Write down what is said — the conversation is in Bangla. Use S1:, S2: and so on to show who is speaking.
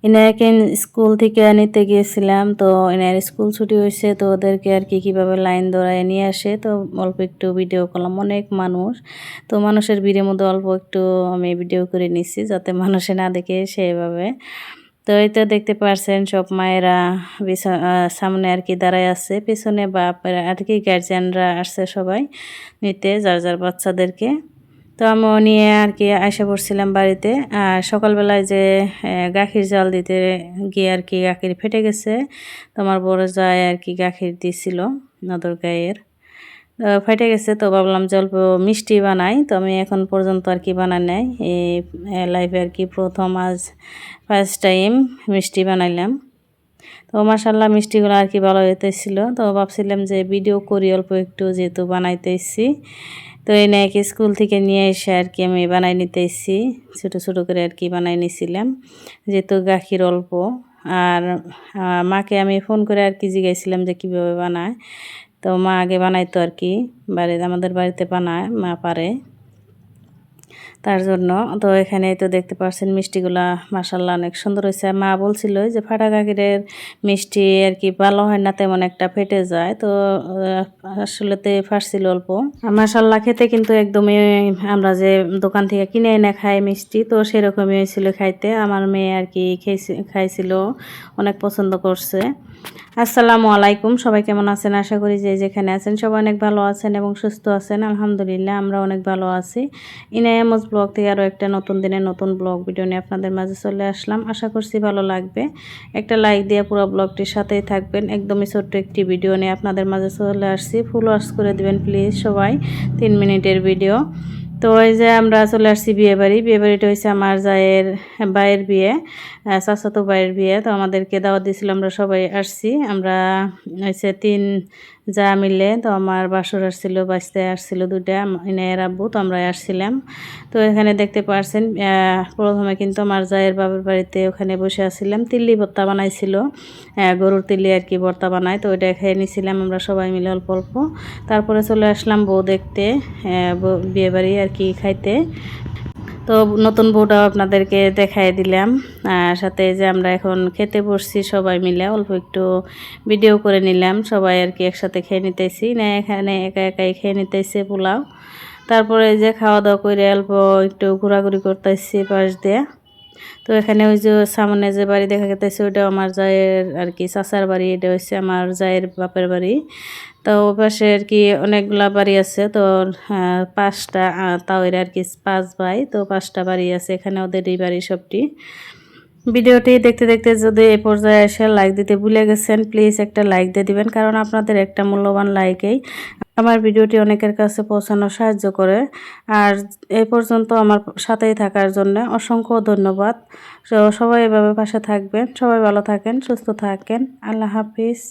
S1: এনাকে স্কুল থেকে নিতে গিয়েছিলাম, তো এনার স্কুল ছুটি হয়েছে, তো ওদেরকে আর কি কীভাবে লাইন ধরায় নিয়ে আসে, তো অল্প একটু ভিডিও করলাম। অনেক মানুষ, তো মানুষের ভিড়ের মধ্যে অল্প একটু আমি ভিডিও করে নিছি যাতে মানুষে না দেখে সেভাবে। তো এই তো দেখতে পারছেন সব মায়েরা সামনে আর কি দাঁড়ায় আছে, পেছনে বাপেরা আর কি গার্জিয়ানরা আসছে সবাই নিতে যার যার বাচ্চাদেরকে। তো আমিও নিয়ে আর কি আয়সা পড়ছিলাম বাড়িতে। আর সকালবেলায় যে গাখির জাল দিতে গিয়ে আর কি গাখির ফেটে গেছে, তো আমার বড় জায় আর কি গাখির দিছিল নদর গায়ের, ফেটে গেছে। তো ভাবলাম যে অল্প মিষ্টি বানাই, তো আমি এখন পর্যন্ত আর কি বানাই নাই, এই লাইফে আর কি প্রথম আজ ফার্স্ট টাইম মিষ্টি বানাইলাম। তো মাশাল্লাহ মিষ্টিগুলো আর কি ভালো হইতেছিল, তো ভাবছিলাম যে ভিডিও করি অল্প একটু, যেহেতু বানাইতেছি। তো এই নাকি স্কুল থেকে নিয়ে এসে আর কি আমি বানাই নিতেছি, ছোটো ছোটো করে আর কি বানাই নিছিলাম, যেহেতু গাখির অল্প। আর মাকে আমি ফোন করে আর কি জিজ্ঞাসছিলাম যে কীভাবে বানায়, তো মা আগে বানাইতো আর কি, আমাদের বাড়িতে বানায়, মা পারে তার জন্য। তো এখানে তো দেখতে পাচ্ছেন মিষ্টিগুলা মাশাল্লাহ অনেক সুন্দর হয়েছে। মা বলছিল যে ফাটা গাখিরের মিষ্টি আর কি ভালো হয় না, তেমন একটা ফেটে যায়, তো আসলে তে ফাটছিল অল্প। মাশাল্লাহ খেতে কিন্তু একদমই আমরা যে দোকান থেকে কিনে এনে খাই মিষ্টি, তো সেরকমই হয়েছিল খাইতে। আমার মেয়ে আর কি খাইছিল, অনেক পছন্দ করছে। আসসালামু আলাইকুম, সবাই কেমন আছেন? আশা করি যে যেখানে আছেন সবাই অনেক ভালো আছেন এবং সুস্থ আছেন। আলহামদুলিল্লাহ আমরা অনেক ভালো আছি। ইনায়ামস ব্লগ থেকে আরও একটা নতুন দিনে নতুন ব্লগ ভিডিও নিয়ে আপনাদের মাঝে চলে আসলাম। আশা করছি ভালো লাগবে। একটা লাইক দিয়ে পুরো ব্লগটির সাথেই থাকবেন। একদমই ছোট্ট একটি ভিডিও নিয়ে আপনাদের মাঝে চলে আসছি, ফুল ওয়াচ করে দিবেন প্লিজ সবাই, 3 মিনিটের ভিডিও। তো এই যে আমরা চলে আসছি বিয়েবাড়িটা হয়েছে আমার ভাইয়ের বিয়ে, চাচাতো ভাইয়ের বিয়ে। তো আমাদেরকে দাওয়াত দিয়েছিল, আমরা সবাই আসছি। আমরা হয়েছে 3 যা মিলে, তো আমার বাসুর আসছিল, বাঁচতে আসছিল 2টা, ইনায়ের আব্বু, তো আমরা আসছিলাম। তো এখানে দেখতে পারছেন প্রথমে কিন্তু আমার জায়ের বাবার বাড়িতে ওখানে বসে আসছিলাম, তিল্লি ভর্তা বানাইছিল, গরুর তিল্লি আর কি ভর্তা বানায়, তো ওইটা খেয়ে নিয়েছিলাম আমরা সবাই মিলে অল্প অল্প। তারপরে চলে আসলাম বউ দেখতে, বিয়েবাড়ি আর কি খাইতে। তো নতুন বউটাও আপনাদেরকে দেখাই দিলাম। সাথে যে আমরা এখন খেতে বসছি সবাই মিলে, অল্প একটু ভিডিও করে নিলাম, সবাই আর কি একসাথে খেয়ে নিতেছি না, এখানে একা একাই খেয়ে নিতেছে পোলাও। তারপরে যে খাওয়া দাওয়া করে অল্প একটু ঘোরাঘুরি করতেছি পাশ দিয়ে। তো এখানে ওই যে সামনে যে বাড়ি দেখা গেছে ওইটা আমার জায়ের আর কি চাচার বাড়ি, এটা হচ্ছে আমার জায়ের বাপের বাড়ি। তো ও পাশে আর কি অনেকগুলা বাড়ি আছে, তো 5টা, তাও এর আর কি 5 ভাই, তো 5টা বাড়ি আছে এখানে, ওদেরই বাড়ি সবটি। ভিডিওটি দেখতে দেখতে যদি এ পর্যায়ে এসে লাইক দিতে ভুলে গেছেন, প্লিজ একটা লাইক দিয়ে দিবেন, কারণ আপনাদের একটা মূল্যবান লাইকেই আমার ভিডিওটি অনেকের কাছে পৌঁছানো সাহায্য করে। আর এই পর্যন্ত আমার সাথেই থাকার জন্য অসংখ্য ধন্যবাদ। সবাই এভাবে পাশে থাকবেন, সবাই ভালো থাকেন, সুস্থ থাকেন, আল্লাহ হাফিজ।